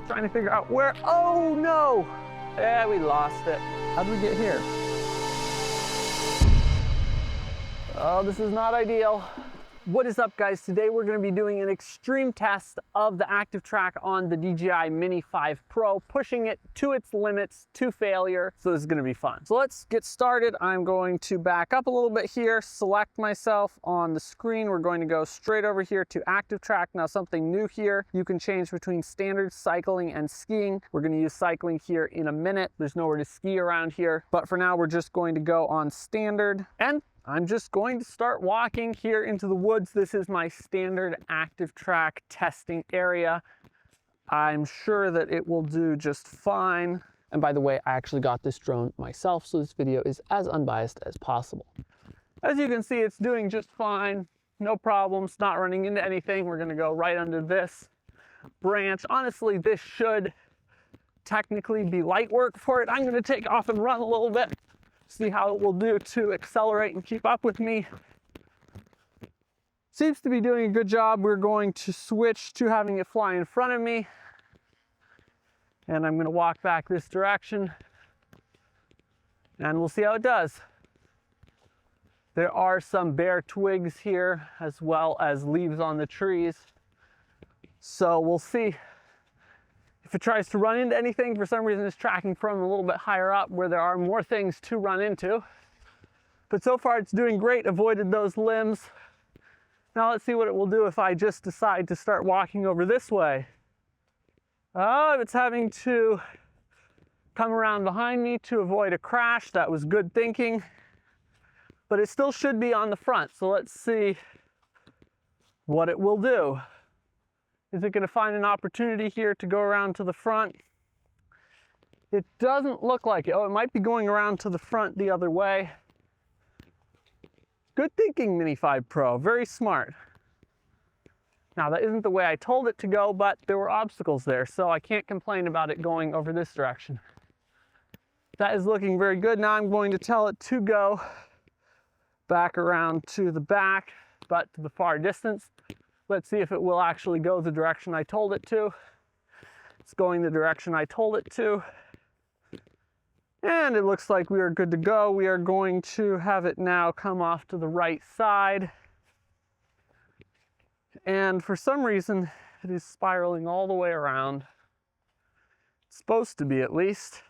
Trying to figure out where, oh no! Yeah, we lost it. How'd we get here? Oh, this is not ideal. What is up, guys? Today we're going to be doing an extreme test of the ActiveTrack on the DJI Mini 5 Pro, pushing it to its limits to failure. So this is going to be fun. So let's get started. I'm going to back up a little bit here, select myself on the screen. We're going to go straight over here to ActiveTrack. Now, something new here, you can change between standard, cycling, and skiing. We're going to use cycling here in a minute. There's nowhere to ski around here, but for now we're just going to go on standard, and I'm just going to start walking here into the woods. This is my standard ActiveTrack testing area. I'm sure that it will do just fine. And by the way, I actually got this drone myself, so this video is as unbiased as possible. As you can see, it's doing just fine. No problems, not running into anything. We're gonna go right under this branch. Honestly, this should technically be light work for it. I'm gonna take off and run a little bit, see how it will do to accelerate and keep up with me. Seems to be doing a good job. We're going to switch to having it fly in front of me. And I'm going to walk back this direction. And we'll see how it does. There are some bare twigs here, as well as leaves on the trees. So we'll see if it tries to run into anything. For some reason, it's tracking from a little bit higher up where there are more things to run into. But so far it's doing great, avoided those limbs. Now let's see what it will do if I just decide to start walking over this way. Oh, it's having to come around behind me to avoid a crash. That was good thinking. But it still should be on the front. So let's see what it will do. Is it going to find an opportunity here to go around to the front? It doesn't look like it. Oh, it might be going around to the front the other way. Good thinking, Mini 5 Pro. Very smart. Now, that isn't the way I told it to go, but there were obstacles there, so I can't complain about it going over this direction. That is looking very good. Now I'm going to tell it to go back around to the back, but to the far distance. Let's see if it will actually go the direction I told it to. It's going the direction I told it to. And it looks like we are good to go. We are going to have it now come off to the right side. And for some reason, it is spiraling all the way around. It's supposed to be, at least.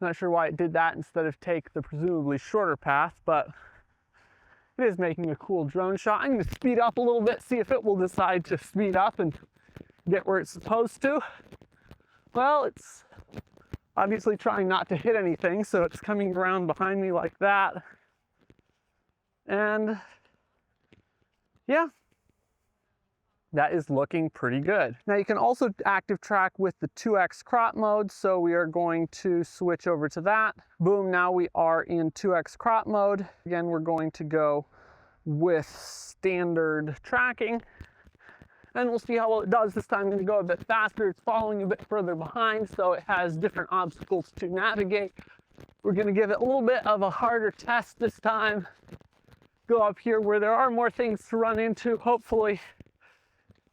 Not sure why it did that instead of take the presumably shorter path, but it is making a cool drone shot. I'm going to speed up a little bit, see if it will decide to speed up and get where it's supposed to. Well, it's obviously trying not to hit anything, so it's coming around behind me like that. And yeah, that is looking pretty good. Now you can also ActiveTrack with the 2x crop mode, so we are going to switch over to that. Boom, now we are in 2x crop mode. Again, we're going to go with standard tracking, and we'll see how well it does. This time I'm going to go a bit faster. It's following a bit further behind, so it has different obstacles to navigate. We're going to give it a little bit of a harder test this time. Go up here where there are more things to run into. Hopefully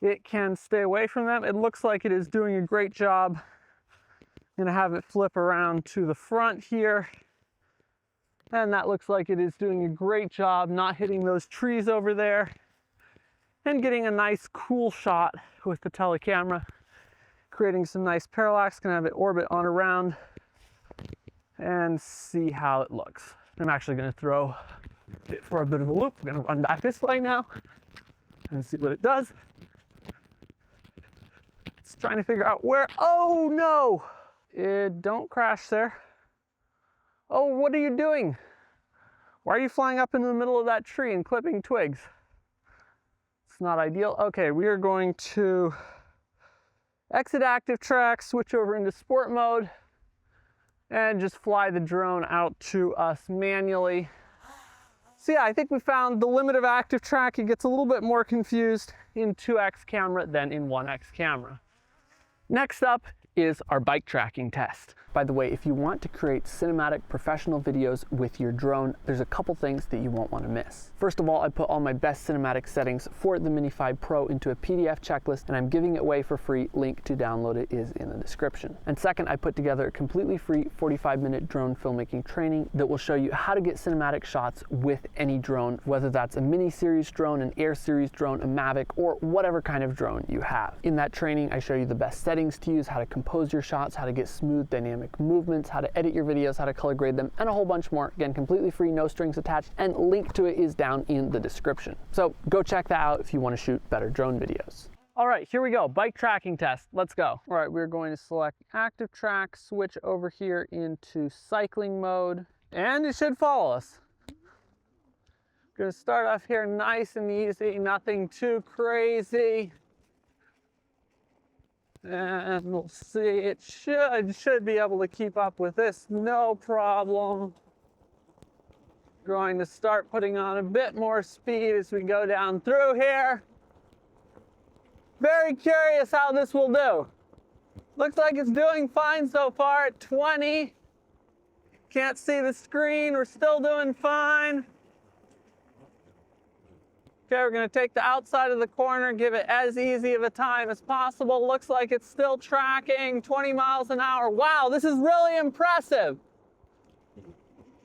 it can stay away from them. It looks like it is doing a great job. I'm going to have it flip around to the front here. And that looks like it is doing a great job not hitting those trees over there. And getting a nice cool shot with the telecamera. Creating some nice parallax. Going to have it orbit on around and see how it looks. I'm actually going to throw it for a bit of a loop. I'm going to run back this way now and see what it does. It's trying to figure out where, oh no! Don't crash there. Oh, what are you doing? Why are you flying up into the middle of that tree and clipping twigs? It's not ideal. Okay, we are going to exit ActiveTrack, switch over into sport mode, and just fly the drone out to us manually. So yeah, I think we found the limit of ActiveTrack. It gets a little bit more confused in 2x camera than in 1x camera. Next up is our bike tracking test. By the way, if you want to create cinematic professional videos with your drone, there's a couple things that you won't want to miss. First of all, I put all my best cinematic settings for the Mini 5 Pro into a PDF checklist, and I'm giving it away for free. Link to download it is in the description. And second, I put together a completely free 45-minute drone filmmaking training that will show you how to get cinematic shots with any drone, whether that's a Mini series drone, an Air series drone, a Mavic, or whatever kind of drone you have. In that training, I show you the best settings to use, how to compose your shots, how to get smooth dynamic movements, how to edit your videos, how to color grade them, and a whole bunch more. Again, completely free, no strings attached, and link to it is down in the description. So go check that out if you want to shoot better drone videos. All right, here we go, bike tracking test, let's go. All right, we're going to select ActiveTrack, switch over here into cycling mode, and it should follow us. Gonna start off here nice and easy, nothing too crazy. And we'll see, it should be able to keep up with this, no problem. Going to start putting on a bit more speed as we go down through here. Very curious how this will do. Looks like it's doing fine so far at 20. Can't see the screen, we're still doing fine. Okay, we're gonna take the outside of the corner, give it as easy of a time as possible. Looks like it's still tracking 20 miles an hour. Wow, this is really impressive.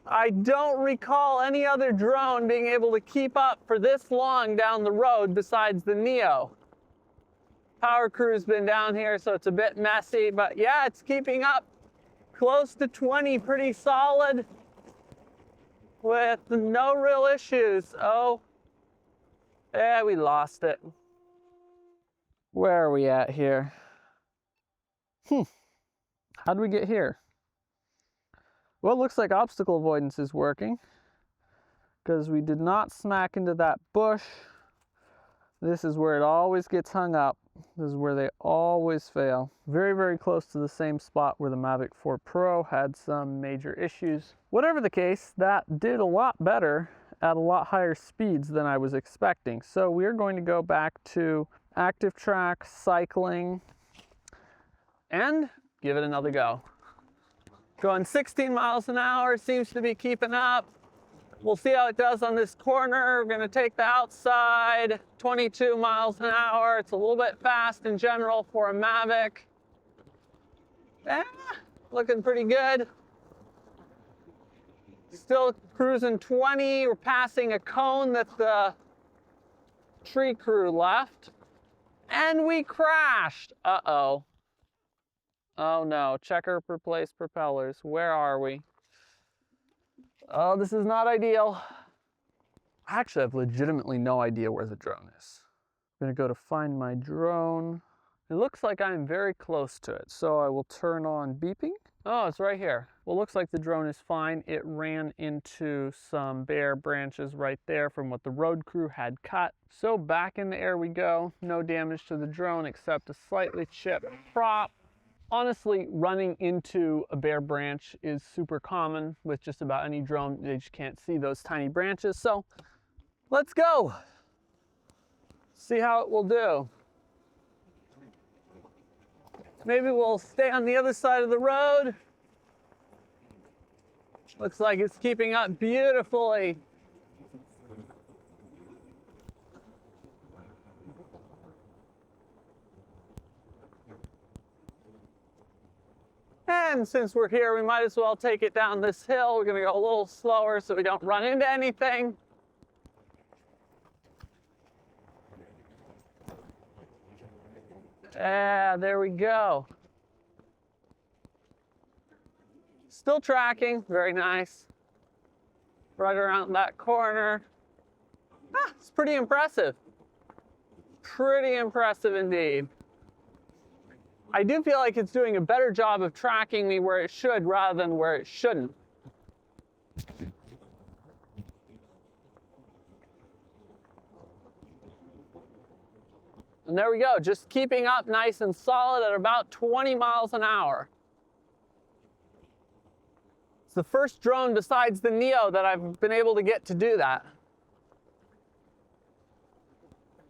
I don't recall any other drone being able to keep up for this long down the road besides the Neo. Power crew's been down here, so it's a bit messy, but yeah, it's keeping up close to 20, pretty solid with no real issues. Oh. Yeah, we lost it. Where are we at here? How do we get here? Well, it looks like obstacle avoidance is working because we did not smack into that bush. This is where it always gets hung up. This is where they always fail. Very, very close to the same spot where the Mavic 4 Pro had some major issues. Whatever the case, that did a lot better at a lot higher speeds than I was expecting. So we're going to go back to ActiveTrack, cycling, and give it another go. Going 16 miles an hour, seems to be keeping up. We'll see how it does on this corner. We're gonna take the outside, 22 miles an hour. It's a little bit fast in general for a Mavic. Yeah, looking pretty good. Still cruising 20. We're passing a cone that the tree crew left. And we crashed. Uh-oh. Oh no, checker replace propellers. Where are we? Oh, this is not ideal. I actually have legitimately no idea where the drone is. I'm gonna go to find my drone. It looks like I'm very close to it, so I will turn on beeping. Oh, it's right here. Well, looks like the drone is fine. It ran into some bare branches right there from what the road crew had cut. So back in the air we go. No damage to the drone except a slightly chipped prop. Honestly, running into a bare branch is super common with just about any drone. They just can't see those tiny branches. So let's go. See how it will do. Maybe we'll stay on the other side of the road. Looks like it's keeping up beautifully. And since we're here, we might as well take it down this hill. We're gonna go a little slower so we don't run into anything. Yeah, there we go. Still tracking, very nice. Right around that corner. Ah, it's pretty impressive. Pretty impressive indeed. I do feel like it's doing a better job of tracking me where it should rather than where it shouldn't. And there we go, just keeping up nice and solid at about 20 miles an hour. It's the first drone besides the Neo that I've been able to get to do that.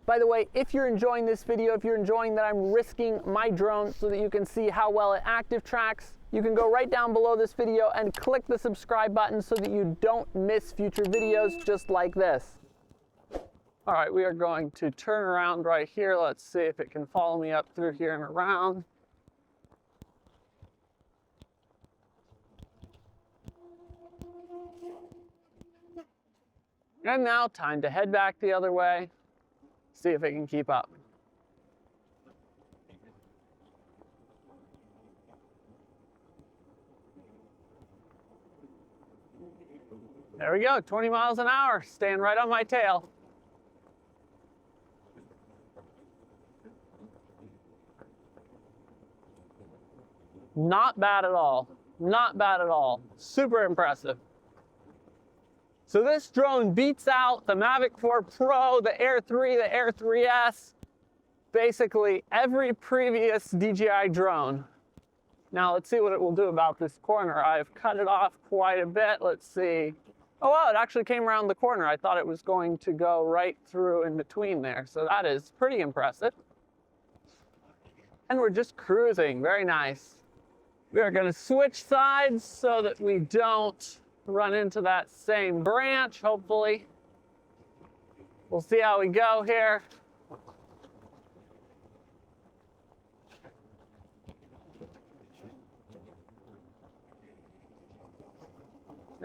By the way, if you're enjoying this video, if you're enjoying that I'm risking my drone so that you can see how well it ActiveTracks, you can go right down below this video and click the subscribe button so that you don't miss future videos just like this. All right, we are going to turn around right here. Let's see if it can follow me up through here and around. And now time to head back the other way, see if it can keep up. There we go, 20 miles an hour, staying right on my tail. Not bad at all, not bad at all. Super impressive. So this drone beats out the Mavic 4 Pro, the Air 3, the Air 3S, basically every previous DJI drone. Now let's see what it will do about this corner. I've cut it off quite a bit. Let's see. Oh wow, it actually came around the corner. I thought it was going to go right through in between there. So that is pretty impressive. And we're just cruising, very nice. We are gonna switch sides so that we don't run into that same branch, hopefully. We'll see how we go here.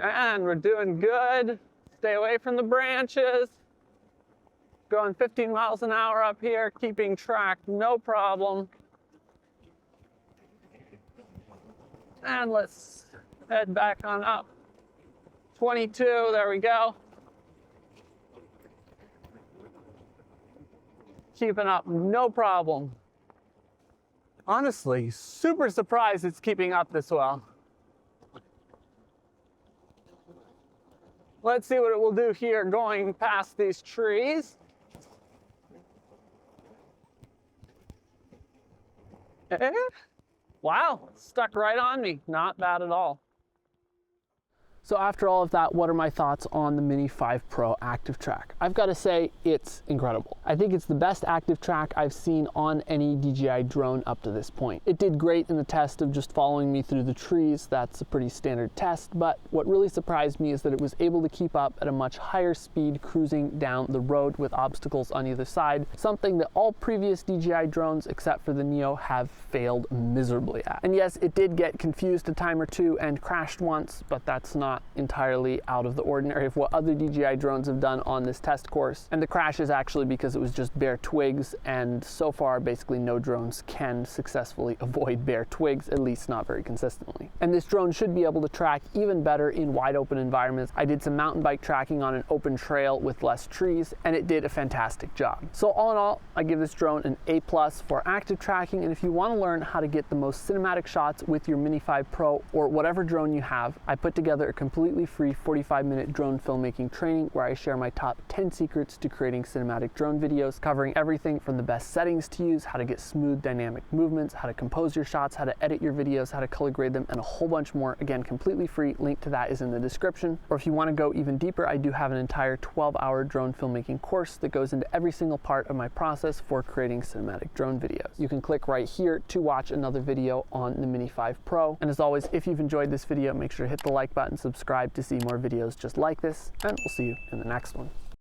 And we're doing good. Stay away from the branches. Going 15 miles an hour up here, keeping track, no problem. And let's head back on up. 22, there we go. Keeping up, no problem. Honestly, super surprised it's keeping up this well. Let's see what it will do here going past these trees. Wow, stuck right on me. Not bad at all. So after all of that, what are my thoughts on the Mini 5 Pro ActiveTrack? I've got to say, it's incredible. I think it's the best ActiveTrack I've seen on any DJI drone up to this point. It did great in the test of just following me through the trees. That's a pretty standard test, but what really surprised me is that it was able to keep up at a much higher speed cruising down the road with obstacles on either side, something that all previous DJI drones except for the Neo have failed miserably at. And yes, it did get confused a time or two and crashed once, but that's not entirely out of the ordinary of what other DJI drones have done on this test course. And the crash is actually because it was just bare twigs, and so far basically no drones can successfully avoid bare twigs, at least not very consistently. And this drone should be able to track even better in wide open environments. I did some mountain bike tracking on an open trail with less trees, and it did a fantastic job. So all in all, I give this drone an A+ for active tracking, and if you want to learn how to get the most cinematic shots with your Mini 5 Pro or whatever drone you have, I put together a completely free 45-minute drone filmmaking training where I share my top 10 secrets to creating cinematic drone videos, covering everything from the best settings to use, how to get smooth dynamic movements, how to compose your shots, how to edit your videos, how to color grade them, and a whole bunch more. Again, completely free. Link to that is in the description. Or if you want to go even deeper, I do have an entire 12-hour drone filmmaking course that goes into every single part of my process for creating cinematic drone videos. You can click right here to watch another video on the Mini 5 Pro. And as always, if you've enjoyed this video, make sure to hit the like button, subscribe to see more videos just like this, and we'll see you in the next one.